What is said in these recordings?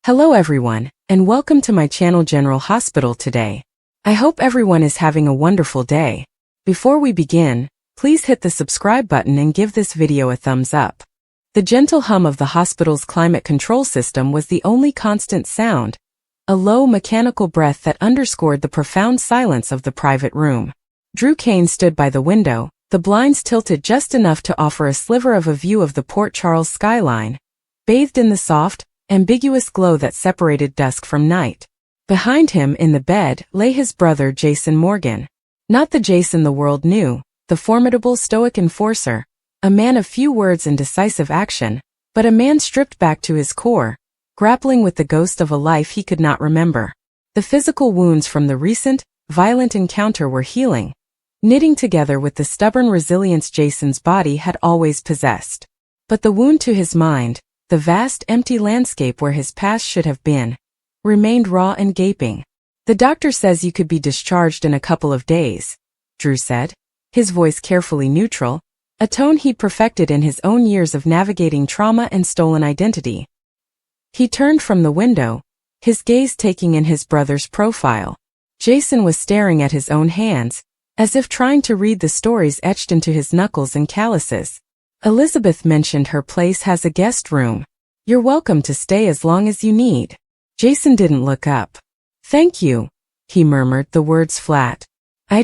Hello everyone, and welcome to my channel General Hospital today. I hope everyone is having a wonderful day. Before we begin, please hit the subscribe button and give this video a thumbs up. The gentle hum of the hospital's climate control system was the only constant sound, a low mechanical breath that underscored the profound silence of the private room. Drew Kane stood by the window, the blinds tilted just enough to offer a sliver of a view of the Port Charles skyline, bathed in the soft, ambiguous glow that separated dusk from night. Behind him in the bed lay his brother Jason Morgan. Not the Jason the world knew, the formidable stoic enforcer, a man of few words and decisive action, but a man stripped back to his core, grappling with the ghost of a life he could not remember. The physical wounds from the recent, violent encounter were healing, knitting together with the stubborn resilience Jason's body had always possessed. But the wound to his mind, the vast empty landscape where his past should have been, remained raw and gaping. "The doctor says you could be discharged in a couple of days," Drew said, his voice carefully neutral, a tone he'd perfected in his own years of navigating trauma and stolen identity. He turned from the window, his gaze taking in his brother's profile. Jason was staring at his own hands, as if trying to read the stories etched into his knuckles and calluses. "Elizabeth mentioned her place has a guest room. You're welcome to stay as long as you need." Jason didn't look up. "Thank you," he murmured, the words flat. I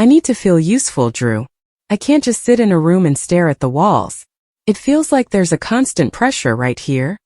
need to feel useful, Drew. I can't just sit in a room and stare at the walls. It feels like there's a constant pressure right here."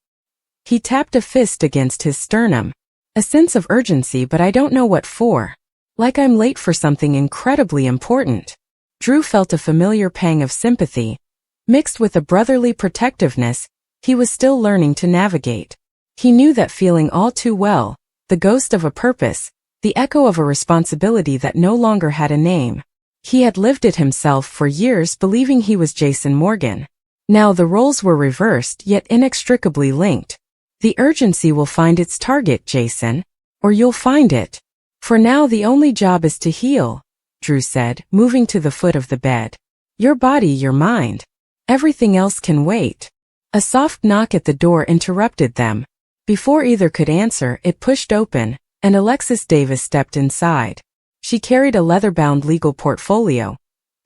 He tapped a fist against his sternum. "A sense of urgency, but I don't know what for. Like I'm late for something incredibly important." Drew felt a familiar pang of sympathy, mixed with a brotherly protectiveness he was still learning to navigate. He knew that feeling all too well, the ghost of a purpose, the echo of a responsibility that no longer had a name. He had lived it himself for years, believing he was Jason Morgan. Now the roles were reversed yet inextricably linked. "The urgency will find its target, Jason. Or you'll find it. For now the only job is to heal," Drew said, moving to the foot of the bed. "Your body, your mind. Everything else can wait." A soft knock at the door interrupted them. Before either could answer, it pushed open, and Alexis Davis stepped inside. She carried a leather-bound legal portfolio,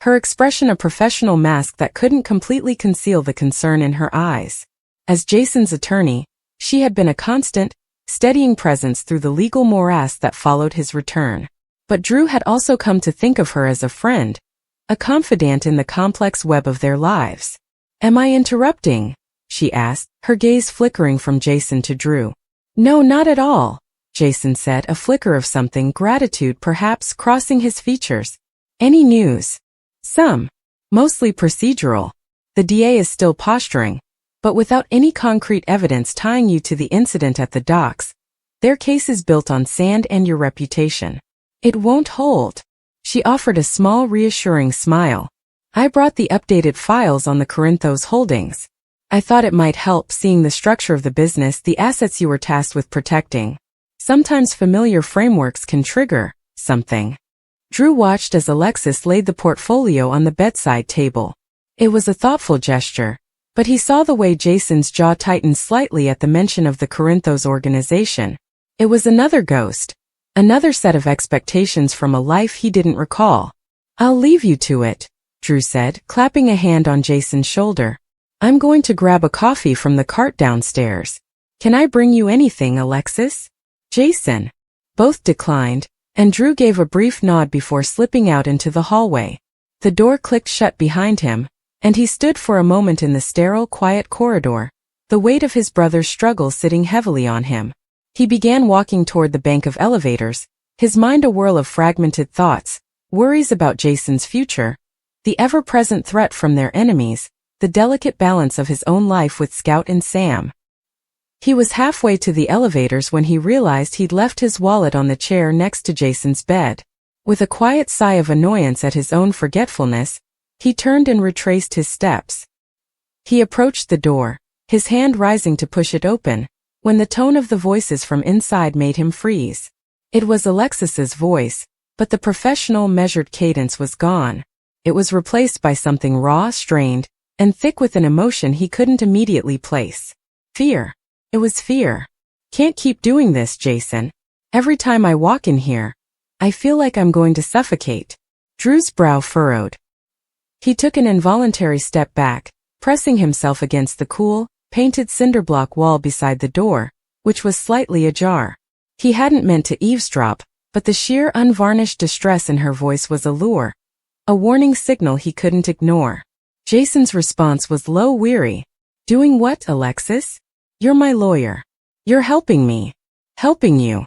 her expression a professional mask that couldn't completely conceal the concern in her eyes. As Jason's attorney, she had been a constant, steadying presence through the legal morass that followed his return. But Drew had also come to think of her as a friend, a confidant in the complex web of their lives. "Am I interrupting?" she asked, her gaze flickering from Jason to Drew. "No, not at all," Jason said, a flicker of something, gratitude perhaps, crossing his features. "Any news?" "Some. Mostly procedural. The DA is still posturing, but without any concrete evidence tying you to the incident at the docks. Their case is built on sand and your reputation. It won't hold." She offered a small, reassuring smile. "I brought the updated files on the Corinthos holdings. I thought it might help, seeing the structure of the business, the assets you were tasked with protecting. Sometimes familiar frameworks can trigger something." Drew watched as Alexis laid the portfolio on the bedside table. It was a thoughtful gesture, but he saw the way Jason's jaw tightened slightly at the mention of the Corinthos organization. It was another ghost, another set of expectations from a life he didn't recall. "I'll leave you to it," Drew said, clapping a hand on Jason's shoulder. "I'm going to grab a coffee from the cart downstairs. Can I bring you anything, Alexis?" "Jason." Both declined, and Drew gave a brief nod before slipping out into the hallway. The door clicked shut behind him, and he stood for a moment in the sterile, quiet corridor, the weight of his brother's struggle sitting heavily on him. He began walking toward the bank of elevators, his mind a whirl of fragmented thoughts, worries about Jason's future, the ever-present threat from their enemies, the delicate balance of his own life with Scout and Sam. He was halfway to the elevators when he realized he'd left his wallet on the chair next to Jason's bed. With a quiet sigh of annoyance at his own forgetfulness, he turned and retraced his steps. He approached the door, his hand rising to push it open, when the tone of the voices from inside made him freeze. It was Alexis's voice, but the professional, measured cadence was gone. It was replaced by something raw, strained, and thick with an emotion he couldn't immediately place. Fear. It was fear. Can't keep doing this, Jason. Every time I walk in here, I feel like I'm going to suffocate. Drew's brow furrowed. He took an involuntary step back, pressing himself against the cool, painted cinderblock wall beside the door, which was slightly ajar. He hadn't meant to eavesdrop, but the sheer unvarnished distress in her voice was a lure, a warning signal he couldn't ignore. Jason's response was low, weary. Doing what, Alexis? You're my lawyer. You're helping me. Helping you.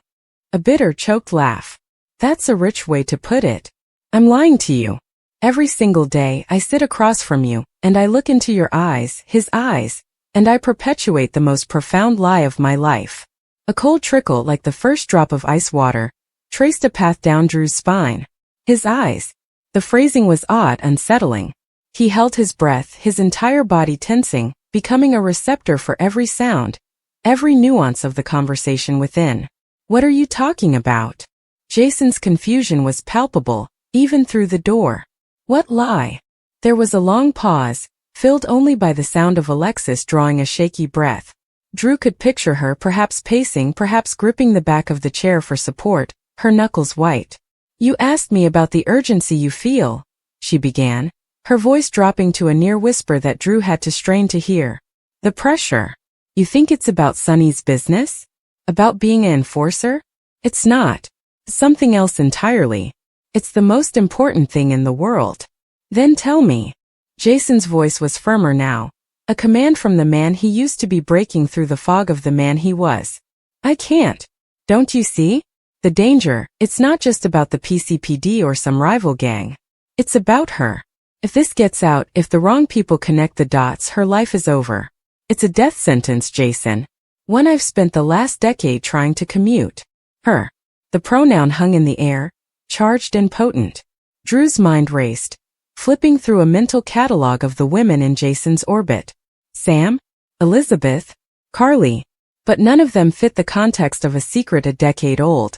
A bitter, choked laugh. That's a rich way to put it. I'm lying to you. Every single day I sit across from you, and I look into your eyes, his eyes, and I perpetuate the most profound lie of my life. A cold trickle like the first drop of ice water traced a path down Drew's spine. His eyes. The phrasing was odd, unsettling. He held his breath, his entire body tensing, becoming a receptor for every sound, every nuance of the conversation within. What are you talking about? Jason's confusion was palpable, even through the door. What lie? There was a long pause, filled only by the sound of Alexis drawing a shaky breath. Drew could picture her perhaps pacing, perhaps gripping the back of the chair for support, her knuckles white. You asked me about the urgency you feel, she began, her voice dropping to a near whisper that Drew had to strain to hear. The pressure. You think it's about Sonny's business? About being an enforcer? It's not. Something else entirely. It's the most important thing in the world. Then tell me. Jason's voice was firmer now, a command from the man he used to be, breaking through the fog of the man he was. I can't. Don't you see? The danger, it's not just about the PCPD or some rival gang. It's about her. If this gets out, if the wrong people connect the dots, her life is over. It's a death sentence, Jason. One I've spent the last decade trying to commute. Her. The pronoun hung in the air, charged and potent. Drew's mind raced, flipping through a mental catalog of the women in Jason's orbit. Sam? Elizabeth? Carly. But none of them fit the context of a secret a decade old.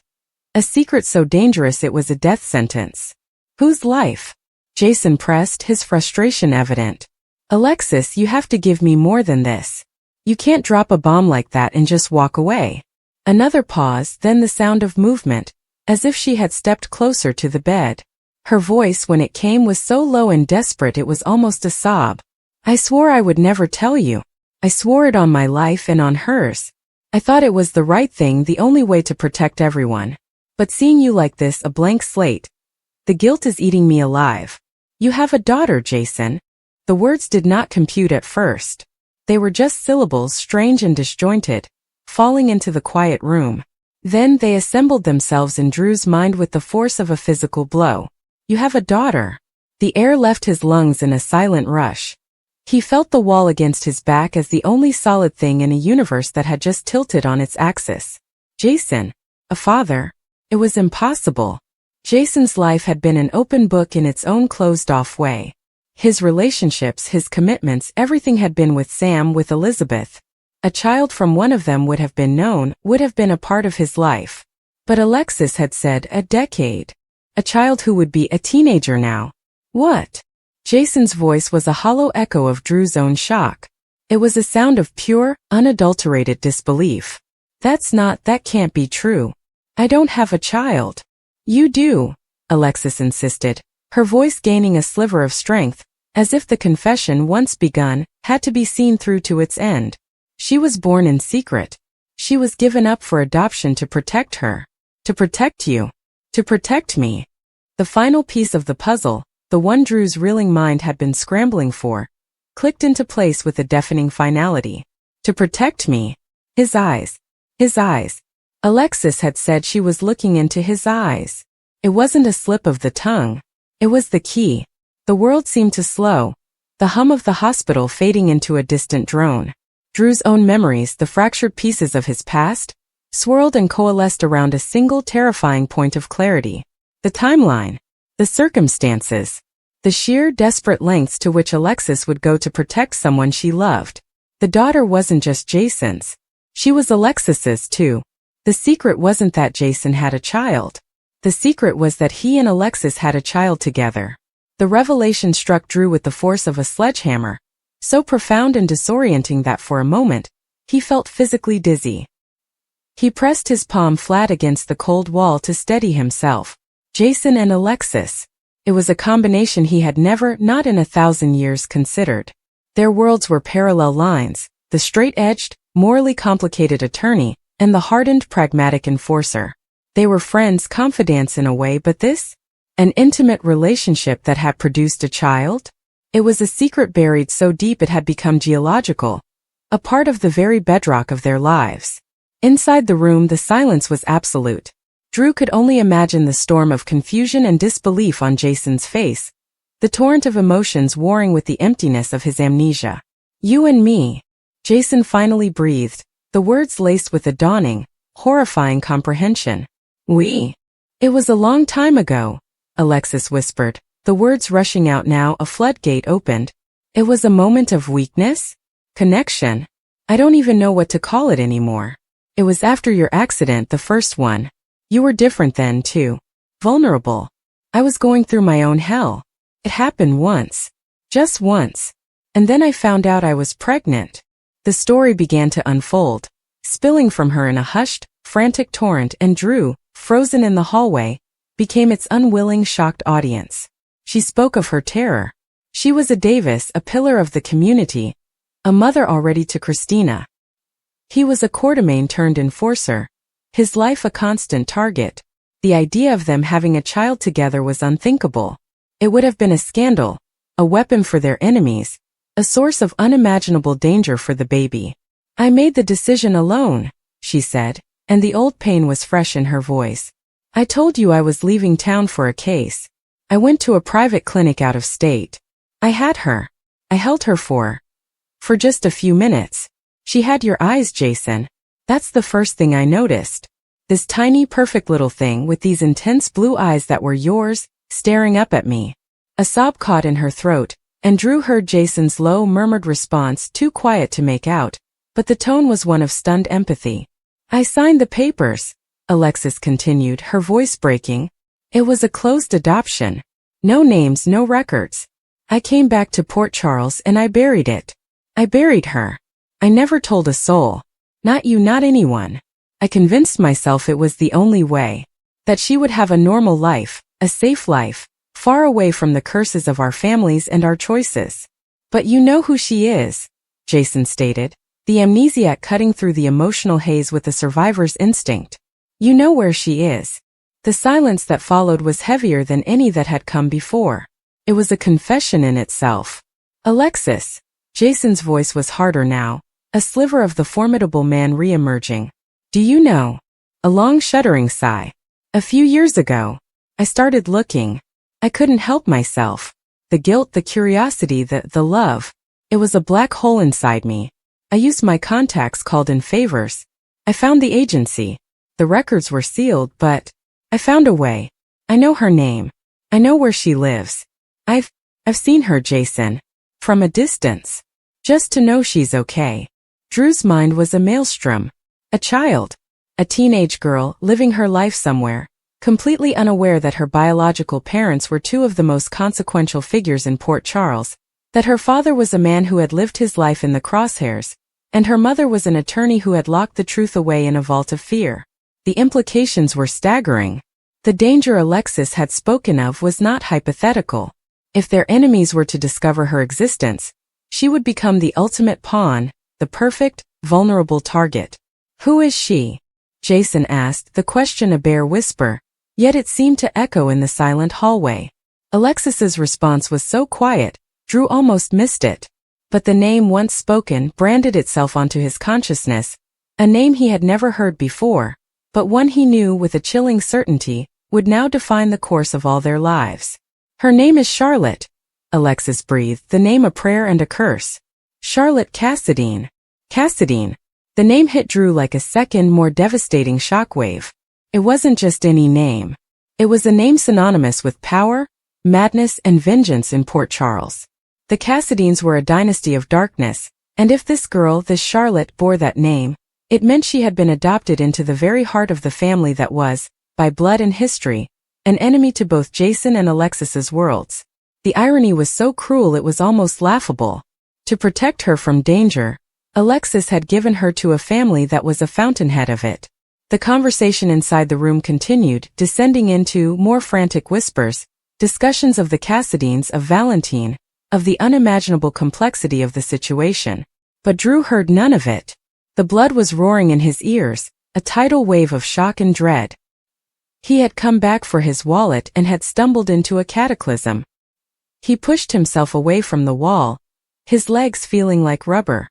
A secret so dangerous it was a death sentence. Whose life? Jason pressed, his frustration evident. Alexis, you have to give me more than this. You can't drop a bomb like that and just walk away. Another pause, then the sound of movement, as if she had stepped closer to the bed. Her voice, when it came, was so low and desperate it was almost a sob. I swore I would never tell you. I swore it on my life and on hers. I thought it was the right thing, the only way to protect everyone. But seeing you like this, a blank slate, the guilt is eating me alive. You have a daughter, Jason. The words did not compute at first. They were just syllables, strange and disjointed, falling into the quiet room. Then they assembled themselves in Drew's mind with the force of a physical blow. You have a daughter. The air left his lungs in a silent rush. He felt the wall against his back as the only solid thing in a universe that had just tilted on its axis. Jason. A father. It was impossible. Jason's life had been an open book in its own closed-off way. His relationships, his commitments, everything had been with Sam, with Elizabeth. A child from one of them would have been known, would have been a part of his life. But Alexis had said a decade. A child who would be a teenager now. What? Jason's voice was a hollow echo of Drew's own shock. It was a sound of pure, unadulterated disbelief. That can't be true. I don't have a child. You do, Alexis insisted, her voice gaining a sliver of strength, as if the confession, once begun, had to be seen through to its end. She was born in secret. She was given up for adoption to protect her. To protect you. To protect me. The final piece of the puzzle, the one Drew's reeling mind had been scrambling for, clicked into place with a deafening finality. To protect me. His eyes. His eyes. Alexis had said she was looking into his eyes. It wasn't a slip of the tongue. It was the key. The world seemed to slow, the hum of the hospital fading into a distant drone. Drew's own memories, the fractured pieces of his past, swirled and coalesced around a single terrifying point of clarity. The timeline. The circumstances. The sheer, desperate lengths to which Alexis would go to protect someone she loved. The daughter wasn't just Jason's. She was Alexis's too. The secret wasn't that Jason had a child. The secret was that he and Alexis had a child together. The revelation struck Drew with the force of a sledgehammer, so profound and disorienting that for a moment, he felt physically dizzy. He pressed his palm flat against the cold wall to steady himself. Jason and Alexis. It was a combination he had never, not in 1,000 years, considered. Their worlds were parallel lines, the straight-edged, morally complicated attorney, and the hardened, pragmatic enforcer. They were friends, confidants in a way, but this? An intimate relationship that had produced a child? It was a secret buried so deep it had become geological, a part of the very bedrock of their lives. Inside the room, the silence was absolute. Drew could only imagine the storm of confusion and disbelief on Jason's face, the torrent of emotions warring with the emptiness of his amnesia. You and me, Jason finally breathed, the words laced with a dawning, horrifying comprehension. We. It was a long time ago, Alexis whispered, the words rushing out now. A floodgate opened. It was a moment of weakness? Connection? I don't even know what to call it anymore. It was after your accident, the first one. You were different then, too. Vulnerable. I was going through my own hell. It happened once. Just once. And then I found out I was pregnant. The story began to unfold, spilling from her in a hushed, frantic torrent, and Drew, frozen in the hallway, became its unwilling, shocked audience. She spoke of her terror. She was a Davis, a pillar of the community, a mother already to Christina. He was a Quartermain turned enforcer, his life a constant target. The idea of them having a child together was unthinkable. It would have been a scandal, a weapon for their enemies, a source of unimaginable danger for the baby. I made the decision alone, she said, and the old pain was fresh in her voice. I told you I was leaving town for a case. I went to a private clinic out of state. I had her. I held her for just a few minutes. She had your eyes, Jason. That's the first thing I noticed. This tiny, perfect little thing with these intense blue eyes that were yours, staring up at me. A sob caught in her throat, and Drew heard Jason's low, murmured response, too quiet to make out, but the tone was one of stunned empathy. I signed the papers, Alexis continued, her voice breaking. It was a closed adoption. No names, no records. I came back to Port Charles and I buried it. I buried her. I never told a soul. Not you, not anyone. I convinced myself it was the only way. That she would have a normal life, a safe life, far away from the curses of our families and our choices. But you know who she is, Jason stated, the amnesiac cutting through the emotional haze with a survivor's instinct. You know where she is. The silence that followed was heavier than any that had come before. It was a confession in itself. Alexis. Jason's voice was harder now, a sliver of the formidable man re-emerging. Do you know? A long shuddering sigh. A few years ago, I started looking. I couldn't help myself. The guilt, the curiosity, the love. It was a black hole inside me. I used my contacts, called in favors. I found the agency. The records were sealed, but I found a way. I know her name. I know where she lives. I've seen her, Jason. From a distance. Just to know she's okay. Drew's mind was a maelstrom. A child. A teenage girl, living her life somewhere, completely unaware that her biological parents were two of the most consequential figures in Port Charles, that her father was a man who had lived his life in the crosshairs, and her mother was an attorney who had locked the truth away in a vault of fear. The implications were staggering. The danger Alexis had spoken of was not hypothetical. If their enemies were to discover her existence, she would become the ultimate pawn, the perfect, vulnerable target. Who is she? Jason asked, the question a bare whisper, yet it seemed to echo in the silent hallway. Alexis's response was so quiet, Drew almost missed it. But the name once spoken branded itself onto his consciousness, a name he had never heard before, but one he knew with a chilling certainty would now define the course of all their lives. Her name is Charlotte, Alexis breathed, the name a prayer and a curse. Charlotte Cassadine. Cassadine. The name hit Drew like a second, more devastating shockwave. It wasn't just any name. It was a name synonymous with power, madness, and vengeance in Port Charles. The Cassadines were a dynasty of darkness, and if this girl, this Charlotte, bore that name, it meant she had been adopted into the very heart of the family that was, by blood and history, an enemy to both Jason and Alexis's worlds. The irony was so cruel it was almost laughable. To protect her from danger, Alexis had given her to a family that was a fountainhead of it. The conversation inside the room continued, descending into more frantic whispers, discussions of the Cassadines, of Valentine, of the unimaginable complexity of the situation. But Drew heard none of it. The blood was roaring in his ears, a tidal wave of shock and dread. He had come back for his wallet and had stumbled into a cataclysm. He pushed himself away from the wall, his legs feeling like rubber.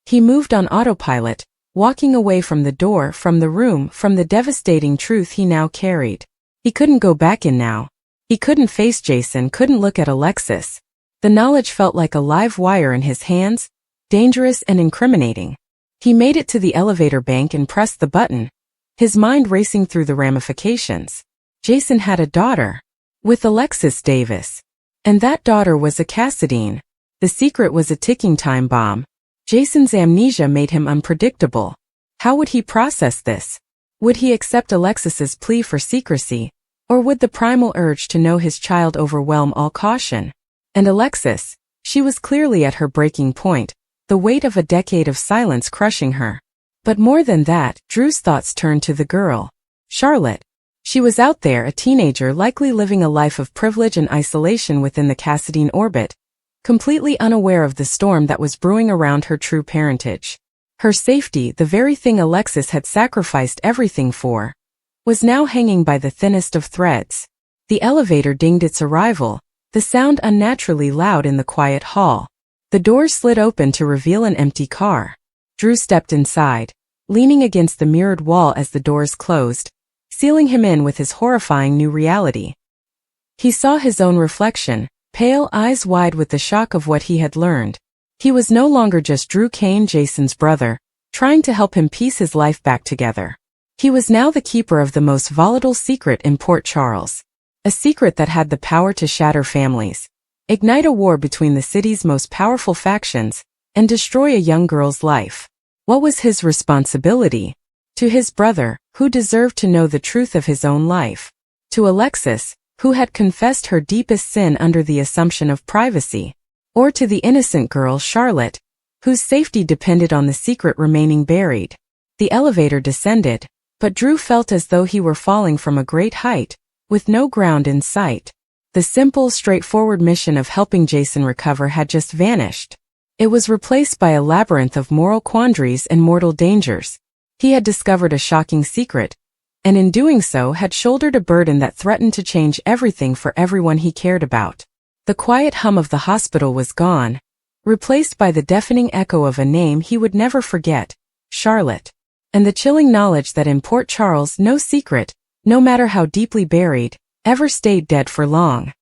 He moved on autopilot, walking away from the door, from the room, from the devastating truth he now carried. He couldn't go back in now. He couldn't face Jason, couldn't look at Alexis. The knowledge felt like a live wire in his hands, dangerous and incriminating. He made it to the elevator bank and pressed the button, his mind racing through the ramifications. Jason had a daughter, with Alexis Davis. And that daughter was a Cassadine. The secret was a ticking time bomb. Jason's amnesia made him unpredictable. How would he process this? Would he accept Alexis's plea for secrecy, or would the primal urge to know his child overwhelm all caution? And Alexis, she was clearly at her breaking point, the weight of a decade of silence crushing her. But more than that, Drew's thoughts turned to the girl, Charlotte. She was out there, a teenager, likely living a life of privilege and isolation within the Cassadine orbit, completely unaware of the storm that was brewing around her true parentage. Her safety, the very thing Alexis had sacrificed everything for, was now hanging by the thinnest of threads. The elevator dinged its arrival, the sound unnaturally loud in the quiet hall. The doors slid open to reveal an empty car. Drew stepped inside, leaning against the mirrored wall as the doors closed, sealing him in with his horrifying new reality. He saw his own reflection, pale, eyes wide with the shock of what he had learned. He was no longer just Drew Kane, Jason's brother, trying to help him piece his life back together. He was now the keeper of the most volatile secret in Port Charles. A secret that had the power to shatter families, ignite a war between the city's most powerful factions, and destroy a young girl's life. What was his responsibility? To his brother, who deserved to know the truth of his own life. To Alexis, who had confessed her deepest sin under the assumption of privacy. Or to the innocent girl, Charlotte, whose safety depended on the secret remaining buried. The elevator descended, but Drew felt as though he were falling from a great height, with no ground in sight. The simple, straightforward mission of helping Jason recover had just vanished. It was replaced by a labyrinth of moral quandaries and mortal dangers. He had discovered a shocking secret, and in doing so had shouldered a burden that threatened to change everything for everyone he cared about. The quiet hum of the hospital was gone, replaced by the deafening echo of a name he would never forget, Charlotte. And the chilling knowledge that in Port Charles no secret, no matter how deeply buried, ever stayed dead for long.